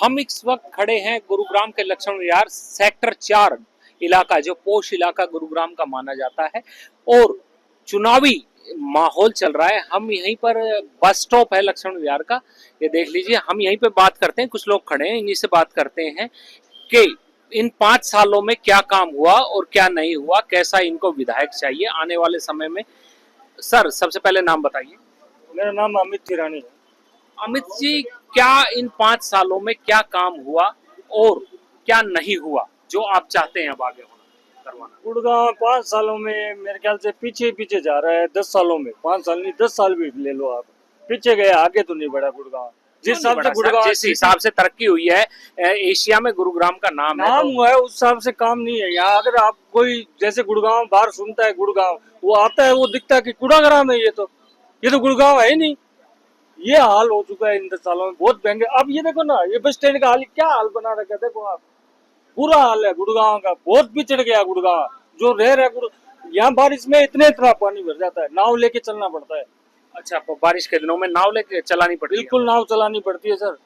हम इस वक्त खड़े हैं गुरुग्राम के लक्ष्मण विहार सेक्टर 4 इलाका, जो पोश इलाका गुरुग्राम का माना जाता है और चुनावी माहौल चल रहा है। हम यहीं पर बस स्टॉप है लक्ष्मण विहार का, ये देख लीजिए। हम यहीं पे बात करते हैं, कुछ लोग खड़े हैं, इन्हीं से बात करते हैं कि इन 5 सालों में क्या काम हुआ और क्या नहीं हुआ, कैसा इनको विधायक चाहिए आने वाले समय में। सर, सबसे पहले नाम बताइए। मेरा नाम अमित तिरानी है। अमित जी, क्या इन 5 सालों में क्या काम हुआ और क्या नहीं हुआ जो आप चाहते हैं अब आगे होना करवाना? गुड़गांव 5 सालों में मेरे ख्याल से पीछे पीछे जा रहा है। 10 सालों में, 5 साल नहीं 10 साल भी ले लो आप, पीछे गया, आगे तो नहीं बढ़ा गुड़गांव। जिस हिसाब से गुड़गांव, जिस हिसाब से तरक्की हुई है, एशिया में गुरुग्राम का नाम है, हुआ है, उस हिसाब से काम नहीं है यहाँ। अगर आप कोई जैसे गुड़गांव बाहर सुनता है, गुड़गांव वो आता है, वो दिखता है कि कूड़ाग्राम है। ये तो गुड़गांव है ही नहीं। ये हाल हो चुका है इन 10 सालों में, बहुत महंगे। अब ये देखो ना, ये बस स्टैंड का हाल क्या हाल बना रखा है, देखो आप, बुरा हाल है गुड़गांव का। बहुत पिछड़ गया गुड़गांव जो रह रहा है। यहाँ बारिश में इतना पानी भर जाता है, नाव लेके चलना पड़ता है। अच्छा, बारिश के दिनों में नाव लेके चलानी पड़ती है? बिल्कुल नाव चलानी पड़ती है सर।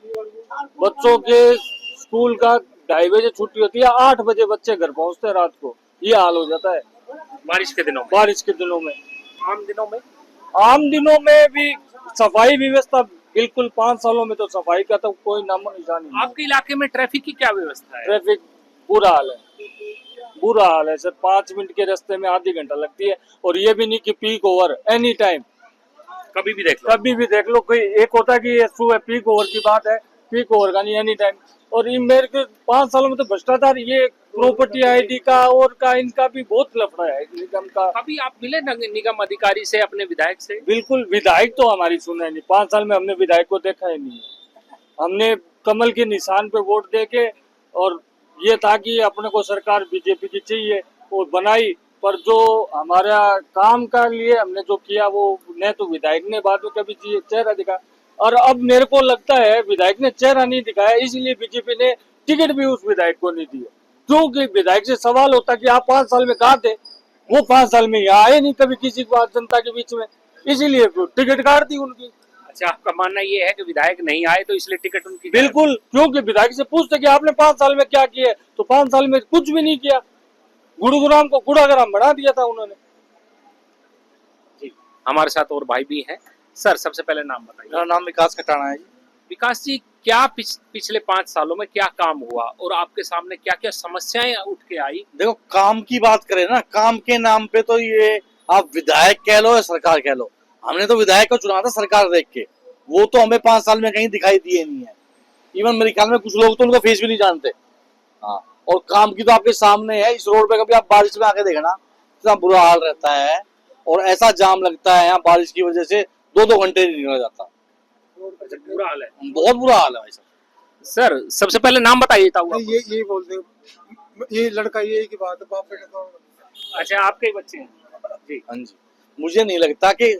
बच्चों के स्कूल का 2:30 बजे छुट्टी होती है, 8 बजे बच्चे घर पहुंचते हैं रात को। ये हाल हो जाता है बारिश के दिनों में। बारिश के दिनों में। आम दिनों में, आम दिनों में भी सफाई व्यवस्था बिल्कुल, 5 सालों में तो सफाई का तो कोई नामो निशान नहीं। आपके इलाके में ट्रैफिक की क्या व्यवस्था है? ट्रैफिक बुरा हाल है, बुरा हाल है सर। 5 मिनट के रास्ते में आधी घंटा लगती है, और ये भी नहीं कि पीक ओवर एनी टाइम, कभी भी देख लो। कभी भी देख लो। कोई एक होता है कि ये सुबह पीक ओवर की बात है, पीक ओवर का नहीं, एनी टाइम। और इन मेरे को 5 सालों में तो भ्रष्टाचार, ये प्रॉपर्टी आईडी का और का इनका भी बहुत लफड़ा है निगम का। कभी आप मिले निगम अधिकारी से, अपने विधायक से? बिल्कुल, विधायक तो हमारी सुना नहीं। 5 साल में हमने विधायक को देखा ही नहीं है। हमने कमल के निशान पे वोट देके, और ये था कि अपने को सरकार बीजेपी की चाहिए, वो बनाई। पर जो हमारा काम का लिए हमने जो किया, वो न तो विधायक ने बाद में कभी चेहरा दिखा, और अब मेरे को लगता है विधायक ने चेहरा नहीं दिखाया, इसलिए बीजेपी ने टिकट भी उस विधायक को नहीं दिया। क्योंकि विधायक से सवाल होता कि आप 5 साल में कहाँ थे, वो 5 साल में यहाँ आए नहीं कभी किसी को जनता के बीच में, इसीलिए टिकट काट दी उनकी। अच्छा, आपका मानना ये है कि विधायक नहीं आए तो इसलिए टिकट उनकी? बिल्कुल, क्योंकि विधायक से पूछते कि आपने 5 साल में क्या किया, तो 5 साल में कुछ भी नहीं किया। गुरुग्राम को कूड़ाग्राम बना दिया था उन्होंने। जी, हमारे साथ और भाई भी हैं। सर, सबसे पहले नाम बताइए। मेरा नाम विकास कटाना है जी। विकास जी, क्या पिछले 5 सालों में क्या काम हुआ और आपके सामने क्या क्या समस्याएं उठ के आई? देखो, काम की बात करें ना, काम के नाम पे तो ये आप विधायक कह लो या सरकार कह लो, हमने तो विधायक को चुना था सरकार देख के। वो तो हमें 5 साल में कहीं दिखाई दिए नहीं है। इवन मेरे ख्याल में कुछ लोग तो उनका फेस भी नहीं जानते। हाँ, और काम की तो आपके सामने है। इस रोड पे कभी आप बारिश में आके देखना, इतना बुरा हाल रहता है, और ऐसा जाम लगता है यहाँ बारिश की वजह से, 2-2 घंटे नहीं निकल जाता। अच्छा, बुरा हाल है, बहुत बुरा हाल है भाई साहब। सर, सबसे पहले नाम बताइए था। ये बोलते, ये लड़का ये की बात है, बाप बेटा तो। अच्छा, आपके ही बच्चे हैं? जी। हाँ जी, मुझे नहीं लगता कि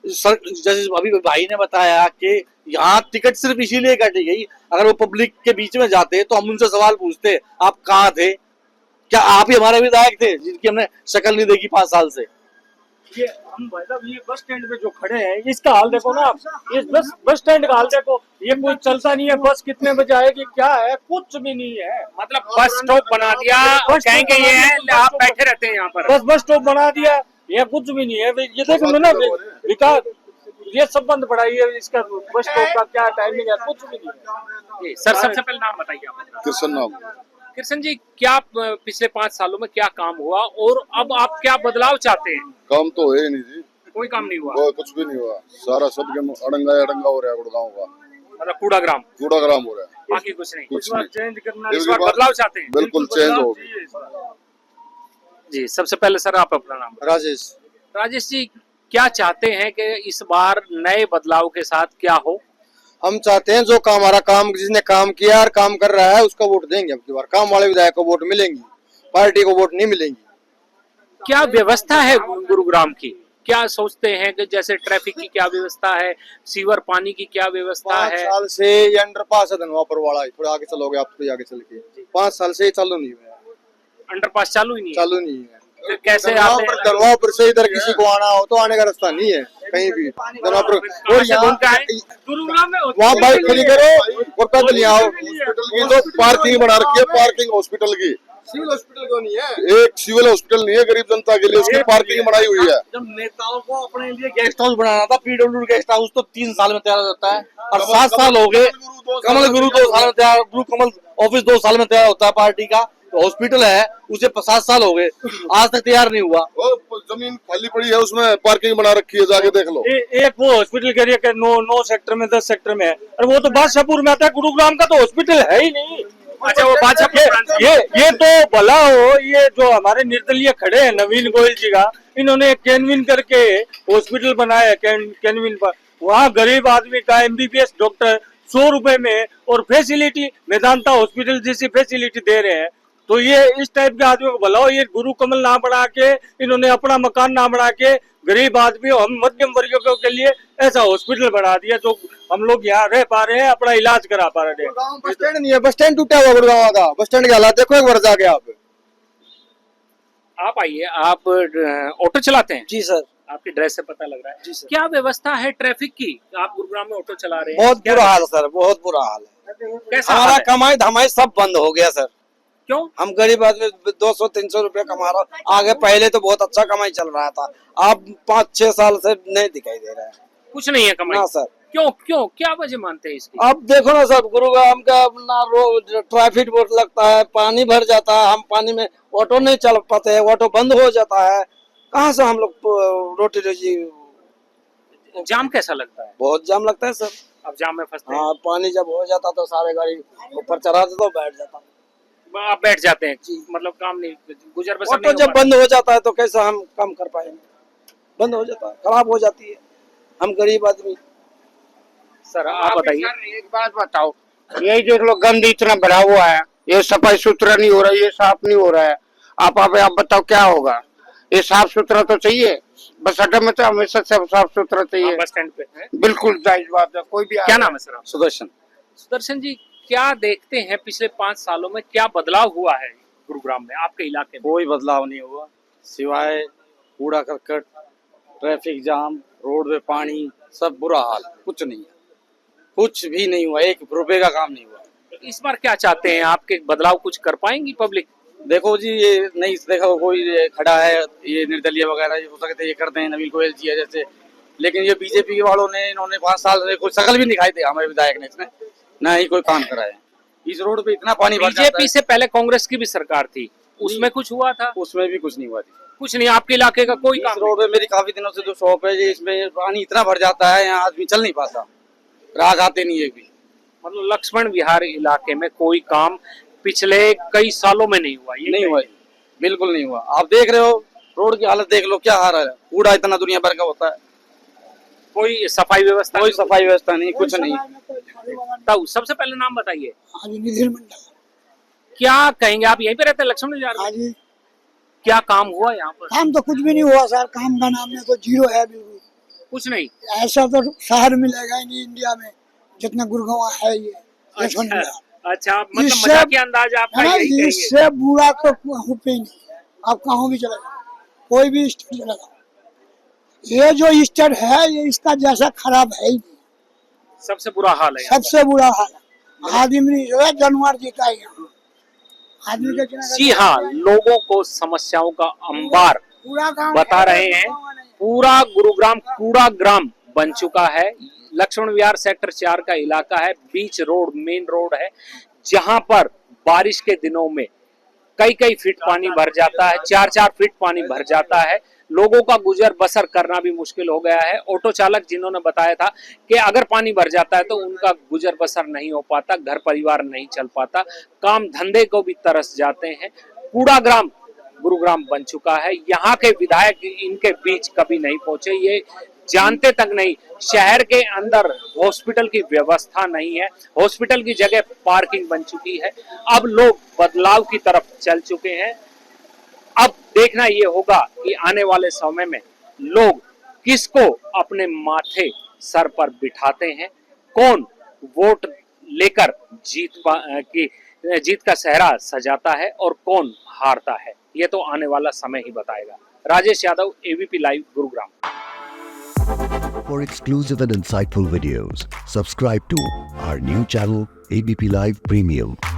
जैसे अभी भाई ने बताया कि यहाँ टिकट सिर्फ इसीलिए काटी गई। अगर वो पब्लिक के बीच में जाते तो हम उनसे सवाल पूछते, आप कहाँ थे, क्या आप ही हमारे विधायक थे जिनकी हमने शक्ल नहीं देखी 5 साल से। ये हम भाई साहब, ये बस स्टैंड पे जो खड़े हैं, इसका हाल देखो ना आप। ये बस स्टैंड का हाल देखो, ये कोई चलता नहीं है। बस कितने बजे आएगी, क्या है, कुछ भी नहीं है। मतलब बस स्टॉप बना दिया, कहेंगे ये है, आप बैठे रहते हैं यहाँ पर। बस स्टॉप बना दिया, ये कुछ भी नहीं है। ये देखो ना विकास, ये सब बंद पड़ा है। इसका बस स्टॉप का क्या टाइमिंग है, कुछ भी नहीं है। सर, सबसे पहले नाम बताइए आप। कृष्ण नाम। कृष्ण जी, क्या पिछले 5 सालों में क्या काम हुआ और अब आप क्या बदलाव चाहते हैं? काम तो है नहीं जी, कोई काम नहीं हुआ? कुछ भी नहीं हुआ। सारा सब अड़ंगा हो रहा है गुड़गांव का। मतलब कूड़ाग्राम हो रहा है, बाकी कुछ नहीं। कुछ नहीं। चेंज करना, इस बार बदलाव चाहते हैं? बिल्कुल चेंज हो। जी, सबसे पहले सर आप अपना नाम। राजेश। राजेश जी, क्या चाहते हैं कि इस बार नए बदलाव के साथ क्या हो? हम चाहते हैं जो काम, हमारा काम जिसने काम किया और काम कर रहा है उसको वोट देंगे। अब की बार काम वाले विधायक को वोट मिलेंगी, पार्टी को वोट नहीं मिलेंगी। क्या व्यवस्था है गुरुग्राम की? क्या सोचते हैं कि जैसे ट्रैफिक की क्या व्यवस्था है, सीवर पानी की क्या व्यवस्था 5 है? साल से ये अंडरपास है धनवापुर वाला, थोड़ा आगे चलोगे आप, थोड़ी आगे चल के 5 साल से चालू नहीं हुआ है। अंडरपास चालू ही नहीं है? चालू नहीं है। फिर कैसे धनवा पर से इधर किसी को आना हो तो आने का रास्ता नहीं है कहीं भी धनवा पर। और यहाँ गुरुग्राम में वहाँ बाइक खड़ी करो और पैदल ही आओ। ये तो पार्किंग बना रखी है, पार्किंग हॉस्पिटल की। सिविल हॉस्पिटल क्यों नहीं है? एक सिविल हॉस्पिटल नहीं है गरीब जनता के लिए, उसकी पार्किंग बनाई हुई है। जब नेताओं को अपने लिए गेस्ट हाउस बनाना था, पीडब्ल्यू गेस्ट हाउस तो 3 साल में तैयार हो जाता है, और 7 साल हो गए। कमल गुरु 2 साल में तैयार, गुरु कमल ऑफिस 2 साल में तैयार होता है पार्टी का। तो हॉस्पिटल है उसे 7 साल हो गए, आज तक तैयार नहीं हुआ। जमीन खाली पड़ी है, उसमें पार्किंग बना रखी है, जाके देख लो। एक वो हॉस्पिटल कह रही है 9 सेक्टर में 10 सेक्टर में है, और वो तो बादशाहपुर में आता है। गुरुग्राम का तो हॉस्पिटल है ही नहीं। अच्छा, वो बादशाहपुर ये तो भला हो, ये जो हमारे निर्दलीय खड़े हैं नवीन गोयल जी का, इन्होंने कैनविन करके हॉस्पिटल बनाया है। कैनविन पर वहाँ गरीब आदमी का एमबीबीएस डॉक्टर 100 रुपए में, और फैसिलिटी मेदांता हॉस्पिटल जैसी फैसिलिटी दे रहे हैं। तो ये इस टाइप के आदमियों को भला हो, ये गुरु कमल ना बना के, इन्होंने अपना मकान ना बना के गरीब आदमी हम मध्यम वर्गों के लिए ऐसा हॉस्पिटल बना दिया, तो हम लोग यहाँ रह पा रहे हैं, अपना इलाज करा पा रहे हैं। बस स्टैंड नहीं है, बस स्टैंड टूटा हुआ गुड़गांव का। बस स्टैंड के हालात देखो एक बार जाके आप आइए, आप ऑटो चलाते हैं? जी सर। आपकी ड्रेस से पता लग रहा है। जी सर। क्या व्यवस्था है ट्रैफिक की? आप गुरुग्राम में ऑटो चला रहे हैं, बहुत क्या बुरा हाल सर, बहुत बुरा हाल है। कैसा हमारा हाल है? कमाई धमाई सब बंद हो गया सर। क्यों? हम गरीब आदमी 200-300 रुपया कमा रहा। आगे पहले तो बहुत अच्छा कमाई चल रहा था, अब 5-6 साल से नहीं दिखाई दे रहा है। कुछ नहीं है कमाई? ना सर। क्यों क्यों क्या वजह मानते हैं इसकी? अब देखो ना सर, गुरुग्राम का अपना रोड ट्रैफिक बहुत लगता है, पानी भर जाता है, हम पानी में ऑटो नहीं चल पाते हैं, ऑटो बंद हो जाता है। कहाँ से हम लोग रोटी रोजी? जाम कैसा लगता है? बहुत जाम लगता है सर। अब जाम में फंसते हैं? हाँ, पानी जब हो जाता तो सारे गाड़ी ऊपर चढ़ा देता तो बैठ जाता। आप बैठ जाते हैं, मतलब काम नहीं, गुजर बसर ऑटो नहीं जब हो पाता। बंद हो जाता है तो कैसा हम काम कर पाएंगे? बंद हो जाता है, खराब हो जाती है, हम गरीब आदमी। सर आप बताइए। एक बात बताओ, यही देख लो गंद इतना भरा हुआ है, ये सफाई सुथरा नहीं हो रहा है, ये साफ नहीं हो रहा है। आप बताओ क्या होगा? ये साफ सुथरा तो चाहिए, बस अड्डा में तो हमेशा साफ सुथरा चाहिए। बस स्टैंड पे हैं? बिल्कुल जायज बात है। कोई भी क्या नाम है सर आप? सुदर्शन। सुदर्शन जी, क्या देखते हैं पिछले 5 सालों में क्या बदलाव हुआ है गुरुग्राम में, आपके इलाके में? कोई बदलाव नहीं हुआ, सिवाय कूड़ा करकट, ट्रैफिक जाम, रोड पे पानी, सब बुरा हाल। कुछ नहीं है, कुछ भी नहीं हुआ, 1 रुपए का काम नहीं हुआ। इस बार क्या चाहते हैं? आपके बदलाव कुछ कर पाएंगी पब्लिक? देखो जी, ये नहीं देखो कोई खड़ा है, ये निर्दलीय वगैरह ये हो सकते ये करते हैं, नवीन गोयल जी है जैसे, लेकिन ये बीजेपी के वालों ने, इन्होंने 5 साल से कोई शकल भी नहीं दिखाई थे हमारे विधायक ने, इसने ना ही कोई काम करा है। इस रोड पे इतना पानी भर जाता है। बीजेपी से पहले कांग्रेस की भी सरकार थी, उसमें कुछ हुआ था? उसमें भी कुछ नहीं हुआ थी। कुछ नहीं, आपके इलाके का कोई इस काम रोड पे मेरी काफी दिनों से जो शॉप है जी, इसमें पानी इतना भर जाता है, यहाँ आदमी चल नहीं पाता, राह आते नहीं है भी। मतलब लक्ष्मण विहार इलाके में कोई काम पिछले कई सालों में नहीं हुआ? ये नहीं हुआ जी, बिल्कुल नहीं हुआ। आप देख रहे हो रोड की हालत, देख लो क्या हाल है, कूड़ा इतना दुनिया भर का होता है, कोई सफाई व्यवस्था? कोई सफाई व्यवस्था नहीं, कुछ नहीं। तब सबसे पहले नाम बताइए, हाँ जी, निधिर मंडल। क्या कहेंगे? आप यहीं पे रहते हैं लक्ष्मण विहार हाँ में? जी, क्या काम हुआ यहाँ पर? काम तो कुछ भी नहीं हुआ सर, काम का नाम में तो जीरो है बिल्कुल। कुछ नहीं। ऐसा तो शहर मिलेगा ही नहीं इंडिया में जितना गुड़गांव है ये लक्ष्मण अच्छा, विहार। अच्छा, मतलब इससे- मजाकिया अंदाज आपका है ना, यही कहिए। इससे बुरा तो हो पे ही नहीं। आप कहाँ भी चले जाओ, कोई भी स्टेट चले जाओ, ये जो स्टेट है ये इसका जैसा खराब है ही नहीं। सबसे बुरा हाल है यहाँ सबसे बुरा हाल है, आदमी जो है जानवर जीता है यहाँ, आदमी का पर। जी हाँ, लोगों को समस्याओं का अंबार पूरा गाँव बता रहे हैं। पूरा गुरुग्राम कूड़ा ग्राम बन चुका है। लक्ष्मण विहार सेक्टर 4 का इलाका है, बीच रोड, मेन रोड है, जहां पर बारिश के दिनों में कई फीट पानी भर जाता है, 4-4 फीट पानी भर जाता है। लोगों का गुजर बसर करना भी मुश्किल हो गया है। ऑटो चालक जिन्होंने बताया था कि अगर पानी भर जाता है तो उनका गुजर बसर नहीं हो पाता, घर परिवार नहीं चल पाता, काम धंधे को भी तरस जाते हैं। कूड़ा ग्राम गुरुग्राम बन चुका है। यहाँ के विधायक इनके बीच कभी नहीं पहुंचे, ये जानते तक नहीं। शहर के अंदर हॉस्पिटल की व्यवस्था नहीं है, हॉस्पिटल की जगह पार्किंग बन चुकी है। अब लोग बदलाव की तरफ चल चुके हैं। अब देखना ये होगा कि आने वाले समय में लोग किसको अपने माथे सर पर बिठाते हैं, कौन वोट लेकर जीत का सेहरा सजाता है और कौन हारता है। ये तो आने वाला समय ही बताएगा। Rajesh Yadav, ABP live, Gurugram. For exclusive and insightful videos, subscribe to our new channel ABP Live Premium.